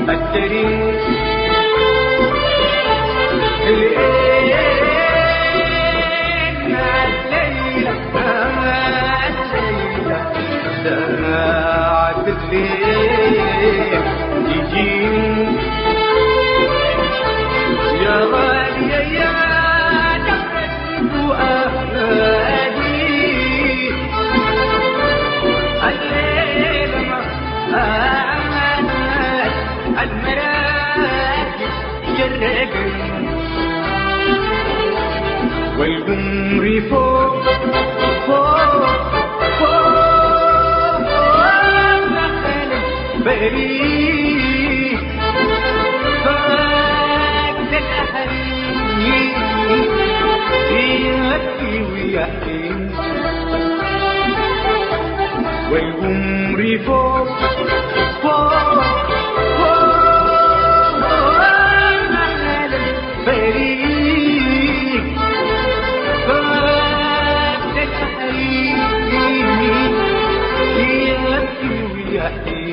التاريخ الليلة ساعة الليل يجيني يا غالية يا نفس فؤادي الليلة المراكب جرقني والقمر فوق فوق فوق نخل بريء فاقد الأهلين يبكي ويحكي والقمر فوق فوق فوق نخل بريء فاقد الأهلين يبكي ويحكي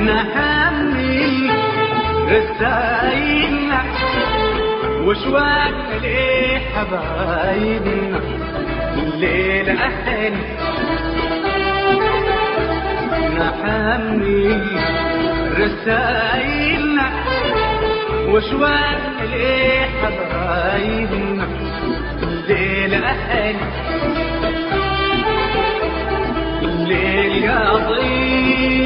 نحمل رسايلنا وشواقنا لحبايبنا الليلة أهل نحمل رسايلنا وشواقنا لحبايبنا الليلة أهل الليل يا ضيف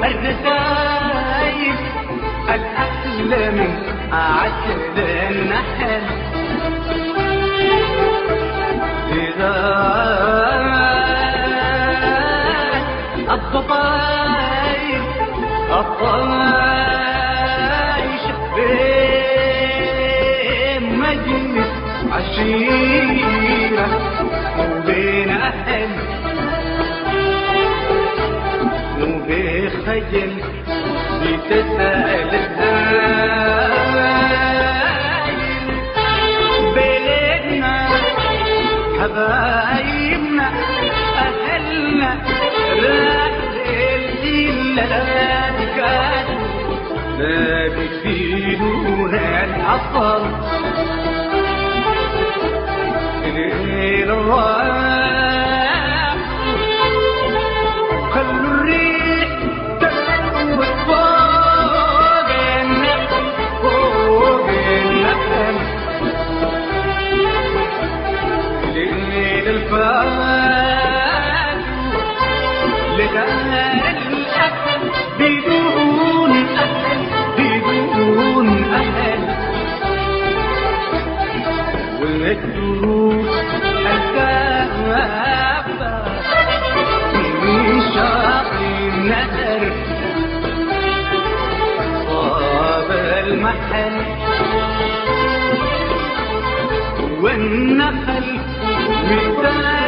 الرسايل الأحلى من عسل النحل إذا الضبايب الطايش بين مجلس عشيرة وبين أهل وبخجل بتسأل الزايد بلدنا حبايبنا أهلنا راح إلا لا بتفيدون الحصل الليل الراح خلوا الريح تنبت فوق النخل فوق النخل الليل الفات لدار الأهل بدون أهل بدون أهل والدروس الكافة من شاطئ النهر طاب المحل والنخل مثال